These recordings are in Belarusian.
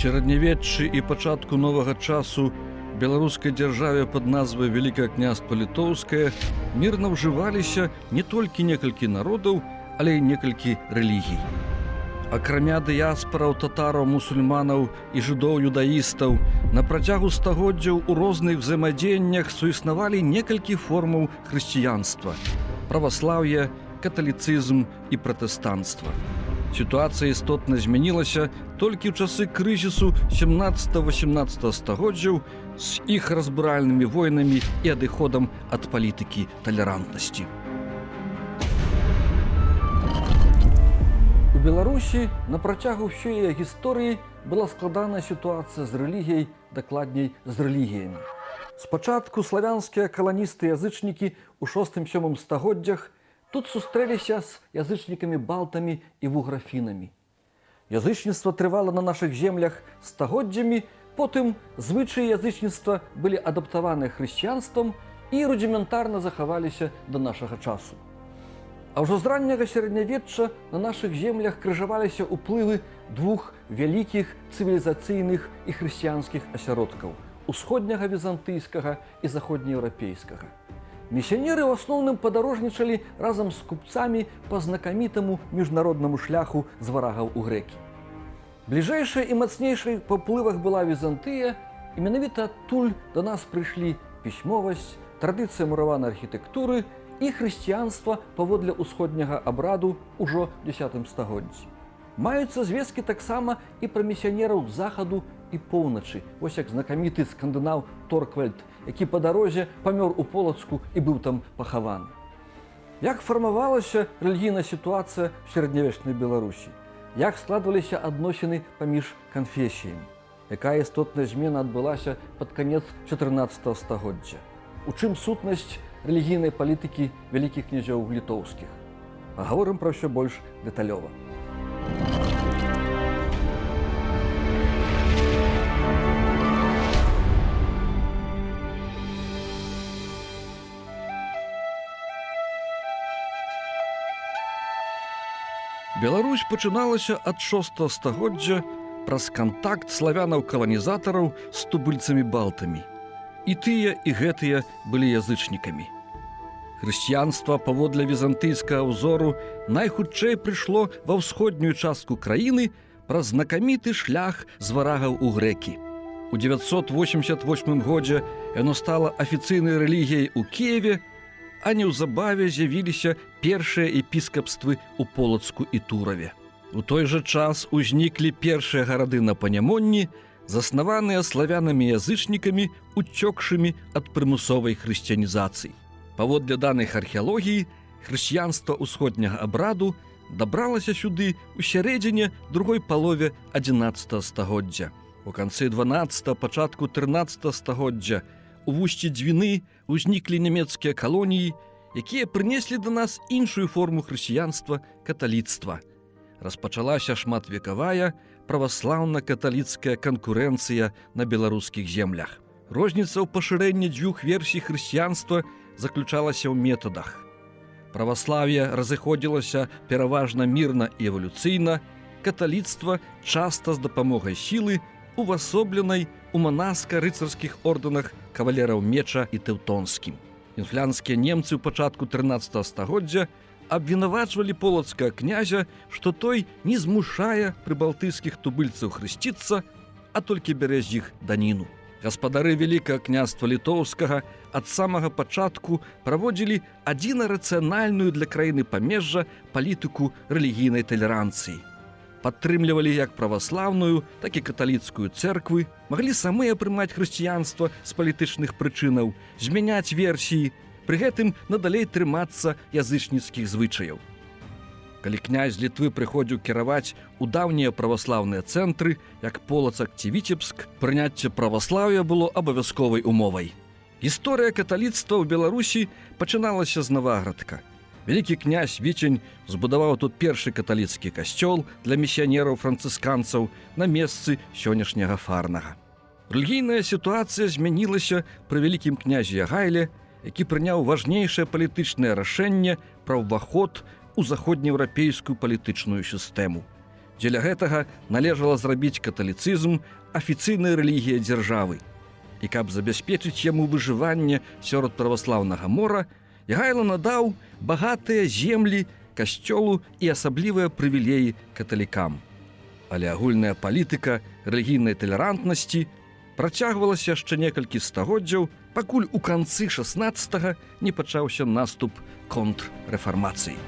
сярэднявеччы і пачатку новага часу беларускай дзяржаве пад назвай Вялікае княства Літоўскае мірна ўжываліся не толькі некалькі народаў, але і некалькі рэлігій. Акрамя дыяспараў татараў, мусульманаў і жыдоў-юдаістаў, на працягу стагоддзяў у розных взаемадзеяннях суіснавалі некалькі формаў хрысціянства – праваслаўе, каталіцызм і пратэстанцтва. Сітуацыя істотна змянілася толькі ў часы крызісу 17-18 стагоддзяў з іх разбуральнымі войнамі і адыходам ад палітыкі талерантнасці. У Беларусі на працягу ўсёй яе гісторыі была складаная сітуацыя з рэлігіяй, дакладней з рэлігіямі. Спачатку славянскія каланісты-язычнікі ў 6-7 стагоддзях тут сустрэліся з язычнікамі-балтамі і вуграфінамі. Язычніцтва трывала на нашых землях стагоддзямі, потым звычаі язычніцтва былі адаптаваны хрысціянствам і рудзіментарна захаваліся да нашага часу. А ўжо з ранняга сярэднявечча на нашых землях крыжаваліся ўплывы двух вялікіх цывілізацыйных і хрысціянскіх асяродкаў – усходняга візантыйскага і заходнееўрапейскага. Місіянеры ў асноўным падарожнічалі разам з купцамі па знакамітаму міжнароднаму шляху з варагаў у грэкі. Бліжэйшай і мацнейшай па ўплывах была Візантыя, і менавіта адтуль да нас прыйшлі пісьмовасць, традыцыя мураванай архітэктуры і хрысціянства паводле ўсходняга абраду ўжо ў 10 стагоддзі. Маюцца звесткі таксама і пра місіянераў захаду і поўначы, вось як знакаміты скандынаў Торквальд, які па дарозе памёр у Полацку і быў там пахаваны. Як фармавалася рэлігійная сітуацыя ў сярэднявечнай Беларусі? Як складваліся адносіны паміж канфесіямі? Якая істотная змена адбылася пад канец 14 стагоддзя? У чым сутнасць рэлігійнай палітыкі вялікіх князёў літоўскіх? Пагаворым пра ўсё больш дэталёва. Беларусь пачыналася ад 6 стагоддзя праз кантакт славянаў-каланізатараў з тубыльцамі-балтамі. І тыя, і гэтыя былі язычнікамі. Хрысціянства паводле візантыйскага ўзору найхутчэй прыйшло ва ўсходнюю частку краіны праз знакаміты шлях з варагаў у грэкі. У 988 годзе яно стала афіцыйнай рэлігіяй у Кіеве, а неўзабаве з'явіліся першыя епіскапствы ў Полацку і Тураве. У той жа час узніклі першыя гарады на Панямонні, заснаваныя славянамі-язычнікамі, уцёкшымі ад прымусовай хрысціянізацыі. Паводле даных археалогіі, хрысціянства ўсходняга абраду дабралася сюды ў сярэдзіне другой палове 11 стагоддзя. У канцы 12, пачатку 13 стагоддзя у вусці Двіны ўзніклі нямецкія калоніі, якія прынеслі да нас іншую форму хрысціянства – каталіцтва. Распачалася шматвекавая праваслаўна-каталіцкая канкурэнцыя на беларускіх землях. Розніца ў пашырэнні дзвюх версій хрысціянства заключалася ў метадах. Праваслав'е разыходзілася пераважна мірна і эвалюцыйна, каталіцтва часта з дапамогай сілы, увасобленай у манаска-рыцарскіх ордэнах кавалераў Меча і Тэўтонскім. Інфлянскія немцы ў пачатку 13 стагоддзя абвінавачвалі полацкага князя, што той не змушае прыбалтыйскіх тубыльцаў хрысціцца, а толькі бярэ з іх даніну. Гаспадары Вялікага княства Літоўскага ад самага пачатку праводзілі адзінарацыянальную для краіны памежжа палітыку рэлігійнай талеранцыі. Падтрымлівалі як праваслаўную, так і каталіцкую цэрквы, маглі самыя прымаць хрысціянства з палітычных прычынаў, змяняць версіі, пры гэтым надалей трымацца язычніцкіх звычаяў. Калі князь з Літвы прыходзіў кіраваць у даўнія праваслаўныя цэнтры, як Полацак ці Віцебск, прыняцце праваслаўя было абавязковай умовай. Гісторыя каталіцтва ў Беларусі пачыналася з Наваградка. Вялікі князь Віцень збудаваў тут першы каталіцкі касцёл для місіянераў-францысканцаў на месцы сённяшняга Фарнага. Рэлігійная сітуацыя змянілася пры вялікім князі Ягайле, які прыняў важнейшае палітычнае рашэнне пра ўваход у заходнееўрапейскую палітычную сістэму. Дзеля гэтага належала зрабіць каталіцызм афіцыйнай рэлігіяй дзяржавы. І каб забяспечыць яму выжыванне сярод праваслаўнага мора, Ягайло надаў багатыя землі касцёлу і асаблівыя прывілеі каталікам. Але агульная палітыка рэлігійнай талерантнасці працягвалася яшчэ некалькі стагоддзяў, пакуль у канцы 16-га не пачаўся наступ контррэфармацыі.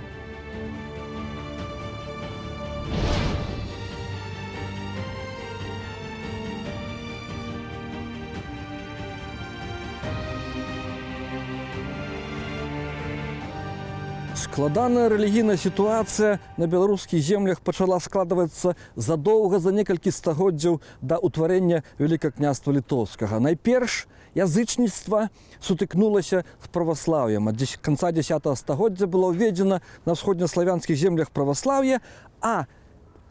Складаная рэлігійная сітуацыя на беларускіх землях пачала складвацца задоўга за некалькі стагоддзяў да ўтварэння Вялікага княства Літоўскага. Найперш язычніцтва сутыкнулася з праваслаўем. Ад канца 10 стагоддзя было ўведзена на ўсходнеславянскіх землях праваслаўе, а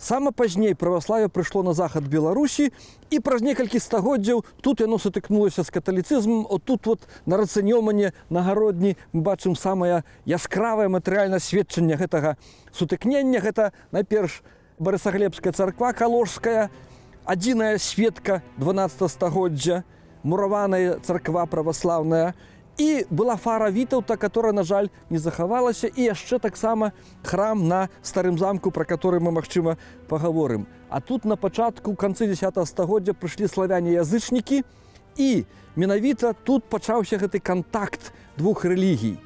сама пазней праваслаўе прыйшло на захад Беларусі, і праз некалькі стагоддзяў тут яно сутыкнулася з каталіцызмам. Отут на Рацынёмане, на Гародні мы бачым самае яскравае матэрыяльнае сведчанне гэтага сутыкнення. Гэта найперш Барысаглебская царква каложская, адзіная сведка 12 стагоддзя, мураваная царква праваслаўная, і была фара Вітаўта, которая, на жаль, не захавалася, і яшчэ таксама храм на Старым замку, пра который мы, магчыма, пагаворым. А тут на пачатку, у канцы 10 стагоддзя прыйшлі славяне-язычнікі, і менавіта тут пачаўся гэты кантакт двух рэлігій.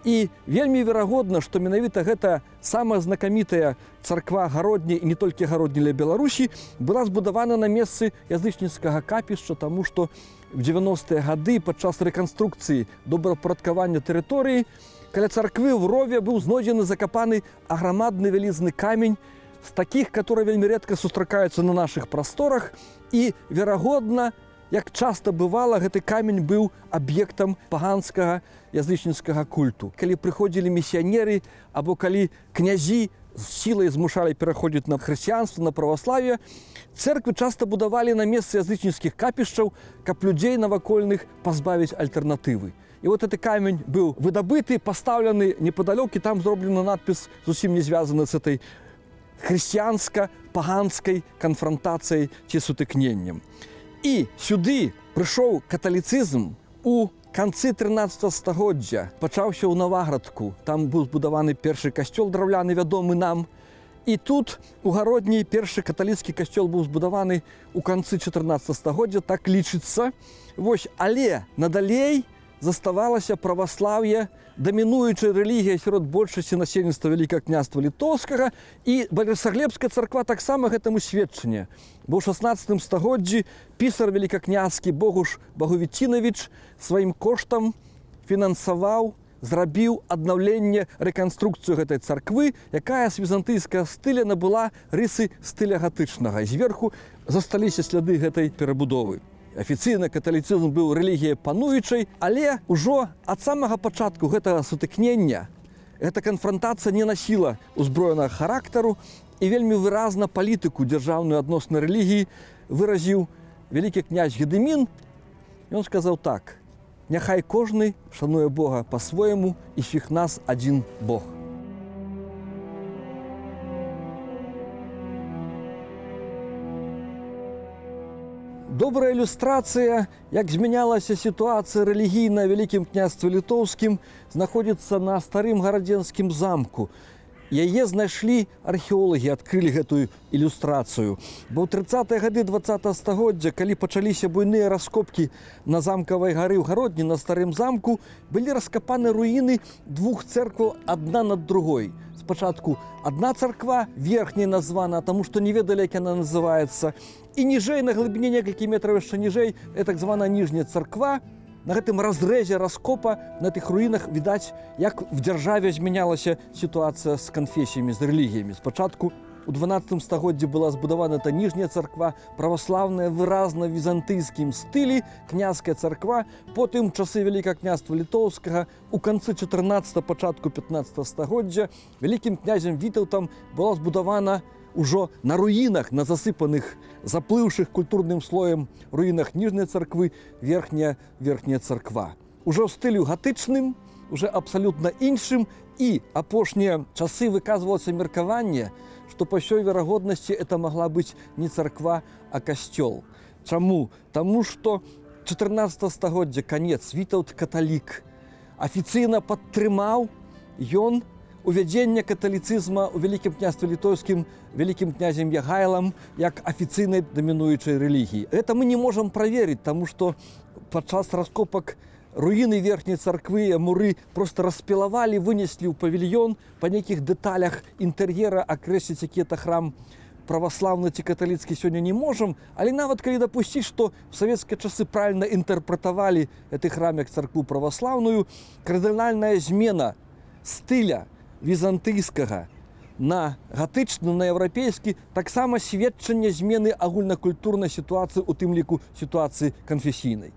І вельмі верагодна, што менавіта гэта самая знакамітая царква Гародні, і не толькі Гародні для Беларусі, была збудавана на месцы язычніцкага капішча, таму што в 90-е гады падчас рэканструкцыі добрапарадкавання тэрыторыі каля царквы ў рове быў знойдзены закапаны аграмадны вялізны камень з такіх, которые вельмі рэдка сустракаюцца на нашых прасторах, і верагодна, як часта бывала, гэты камень быў аб'ектам паганскага язычніцкага культу. Калі прыходзілі місіянеры або калі князі з сілай змушалі пераходзіць на хрысціянства, на праваславе, церквы часта будавалі на месцы язычніцкіх капішчаў, каб людзей навакольных пазбавіць альтэрнатывы. І вот гэты камень быў выдабыты, пастаўлены непадалёк, і там зроблены надпіс, зусім не звязаны з этой хрысціянска-паганскай канфрантацыяй ці сутыкненнем. І сюды прыйшоў каталіцызм у канцы 13 стагоддзя. Пачаўся ў Наваградку. Там быў збудаваны першы касцёл драўляны, вядомы нам. І тут у Гародні першы каталіцкі касцёл быў збудаваны ў канцы 14 стагоддзя, так лічыцца. Але надалей заставалася праваслаўе, дамінуючая рэлігія сярод большасці насельніцтва Вялікага княства Літоўскага, і Барысаглебская царква таксама гэтаму сведчанне. Бо ў 16 стагоддзі пісар велікакняцкі Богуш Багувіцінавіч сваім коштам фінансаваў, зрабіў аднаўленне, рэканструкцыю гэтай царквы, якая з візантыйскага стыля набыла рысы стыля гатычнага. Зверху засталіся сляды гэтай перабудовы. Афіцыйна каталіцызм быў рэлігіяй пануючай, але ўжо ад самага пачатку гэтага сутыкнення гэта канфрантацыя не насіла узброенага характару, і вельмі выразна палітыку дзяржаўную адносна рэлігіі выразіў вялікі князь Гедымін. Ён сказаў так: «Няхай кожны шануе Бога па-свойму, і ўсіх нас адзін Бог». Добрая ілюстрацыя, як змянялася сітуацыя рэлігійная Вялікім княстве Літоўскім, знаходзіцца на Старым гарадзенскім замку. Яе знайшлі археолагі, адкрылі гэтую ілюстрацыю. Бо ў 30-е гады 20 стагоддзя, калі пачаліся буйныя раскопкі на замкавай гары ў Гародні, на Старым замку, былі раскапаны руіны двух цэркваў адна над другой. Спачатку адна царква, верхняя названа, таму што не ведалі, як яна называецца. І ніжэй, на глыбіні некалькі метраў яшчэ ніжэй, так званая ніжняя царква. На гэтым разрэзе раскопа, на тых руінах відаць, як в дзяржаве змянялася сітуацыя з канфесіямі, з рэлігіямі. Спачатку у 12 стагоддзі была збудавана та ніжняя царква, праваслаўная, выразна в візантыйскім стылі, княская царква. Потым часы Вялікага княства Літоўскага, у канцы 14, пачатку 15 стагоддзя, вялікім князем Вітаўтам была збудавана ўжо на руінах, на засыпаных, заплыўшых культурным слоем руінах ніжняй царквы, верхняя царква. Ужо ў стылю гатычным, уже абсалютна іншым, І апошнія часы выказвалася меркаванне, што па ўсёй верагоднасці это магла быць не царква, а касцёл. Чаму? Таму што 14 стагоддзя канец Вітаўт каталік афіцыйна падтрымаў ён увядзення каталіцызма ў вялікім княстве літоўскім вялікім князем Ягайлам як афіцыйнай дамінуючай рэлігіі. Гэта мы не можам праверыць, таму што падчас раскопак руіны верхняй царквы, муры проста распілавалі, вынеслі ў павільён, па нейкіх дэталях інтэр'ера акрэсліць, які это храм праваслаўны ці каталіцкі сёння не можам, але нават калі дапусціць, што в савецкія часы правільна інтэрпрэтавалі гэты храм як царкву праваслаўную, кардынальная змена стыля візантыйскага на гатычны, на еўрапейскі, таксама сведчанне змены агульнакультурнай сітуацыі, у тым ліку сітуацыі канфесійнай.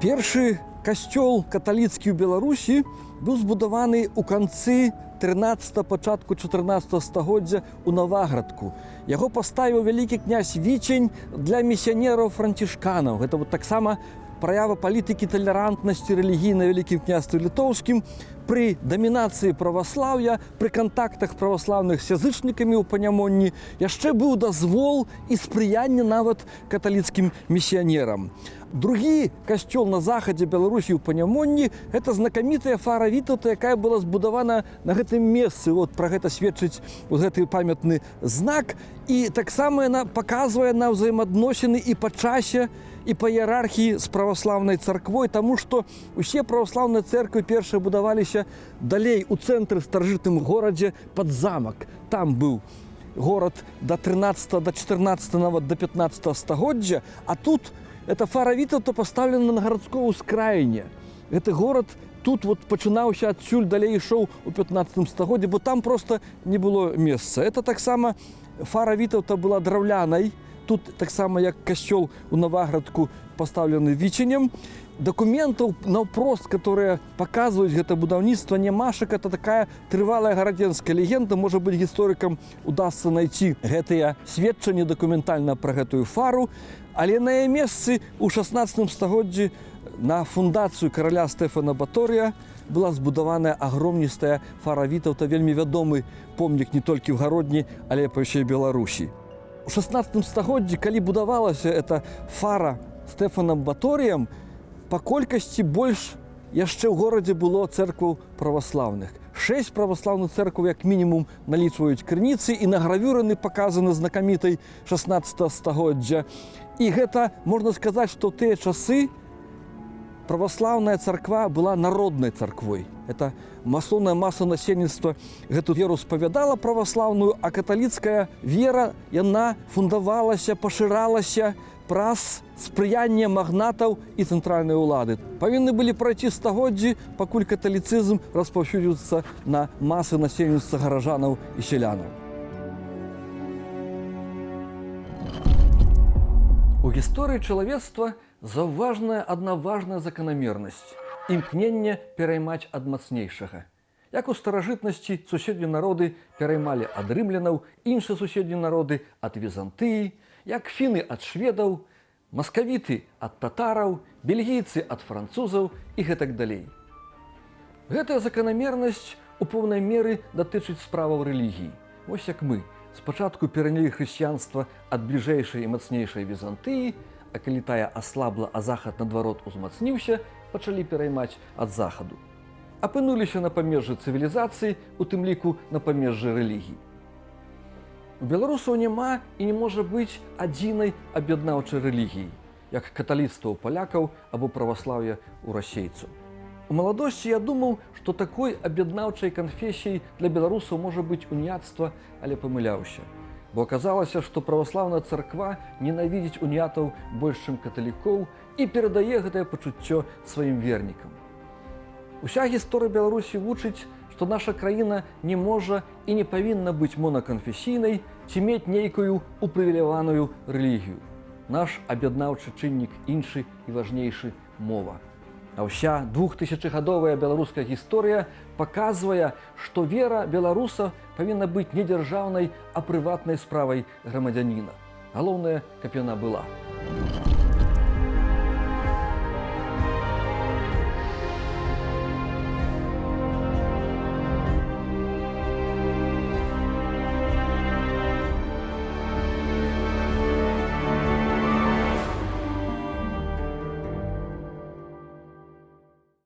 Першы касцёл каталіцкі ў Беларусі быў збудаваны ў канцы 13 пачатку 14 стагоддзя ў Наваградку. Яго паставіў вялікі князь Вічень для місіянераў францішканаў. Гэта таксама праява палітыкі талерантнасці рэлігіі на вялікім княстве літоўскім пры дамінацыі праваслаўя, пры кантактах праваслаўных з язычнікамі ў Панямонні яшчэ быў дазвол і спрыянне нават каталіцкім місіянерам. Другі касцёл на захадзе Беларусі ў Панямонні – гэта знакамітая фара Вітаўта, якая была збудавана на гэтым месцы. Вот пра гэта сведчыць гэты памятны знак. І таксама яна паказвае на ўзаемаадносіны і па часе, і па іерархіі з праваслаўнай царквой, таму што усе праваслаўныя цэрквы першыя будаваліся далей у цэнтры старажытным горадзе пад замак. Там быў горад да 13, да 14, нават да 15 стагоддзя, а тут эта фара Вітаўта пастаўлена на гарадской ускраіне. Гэты горад тут вот пачынаўся адсюль, далей ішоў у 15 стагоддзі, бо там проста не было месца. Это таксама фара Вітаўта была драўлянай. Тут таксама як касцёл у Наваградку пастаўлены Віченем. Дакументаў наўпрост, которые паказваюць гэта будаўніцтва, нямашак. Это такая трывалая гарадзенская легенда. Можа быць, гісторыкам удасца знайсці гэтыя сведчанні дакументальна пра гэтую фару. Але на яе месцы ў 16 стагоддзі на фундацыю караля Стэфана Баторыя была збудаваная агромністая фара Вітаўта, вельмі вядомы помнік не толькі ў Гародні, але па ўсёй Беларусі. У 16 стагоддзі, калі будавалася эта фара Стэфанам Баторыем, па колькасці больш яшчэ ў горадзе было цэркваў праваслаўных. 6 праваслаўных цэркваў як мінімум налічваюць крыніцы, і на гравюры паказаны знакамітай 16 стагоддзя. І гэта, можна сказаць, што ў тыя часы праваслаўная царква была народнай царквой. Это масоўная маса насельніцтва гэту веру спавядала праваслаўную, а каталіцкая вера, яна фундавалася, пашыралася праз спрыянне магнатаў і цэнтральнай улады. Павінны былі прайсці стагоддзі, пакуль каталіцызм распаўсюдзіцца на масы насельніцтва гараджанаў і сялянаў. У гісторыі чалавецтва заўважная адна важная заканамернасць – імкненне пераймаць ад мацнейшага. Як у старажытнасці суседнія народы пераймалі ад рымлянаў, іншыя суседнія народы ад Візантыі, як фіны ад шведаў, маскавіты ад татараў, бельгійцы ад французаў і гэтак далей. Гэтая заканамернасць у поўнай меры датычыць справаў рэлігіі. Вось як мы спачатку перанялі хрысціянства ад бліжэйшай і мацнейшай Візантыі, а калі тая аслабла, а захад наадварот узмацніўся, пачалі пераймаць ад захаду. Апынуліся на памежжы цывілізацыі, у тым ліку на памежжы рэлігій. У беларусаў няма і не можа быць адзінай аб'яднаўчай рэлігіі, як каталіцтва ў палякаў або праваслаўя ў расейцаў. У маладосці я думаў, што такой аб'яднаўчай канфесіяй для беларусаў можа быць уніяцтва, але памыляўся. Бо аказалася, што праваслаўная царква ненавідзіць уніятаў больш, чым каталікоў, і перадае гэтае пачуццё сваім вернікам. Уся гісторыя Беларусі вучыць, што наша краіна не можа і не павінна быць монаканфесійнай ці мець нейкую упрывіляваную рэлігію. Наш аб'яднаўчы чыннік іншы і важнейшы – мова. А ўся 2000-гадовая беларуская гісторыя паказвае, што вера беларуса павінна быць не дзяржаўнай, а прыватнай справай грамадзяніна. Галоўнае, каб яна была.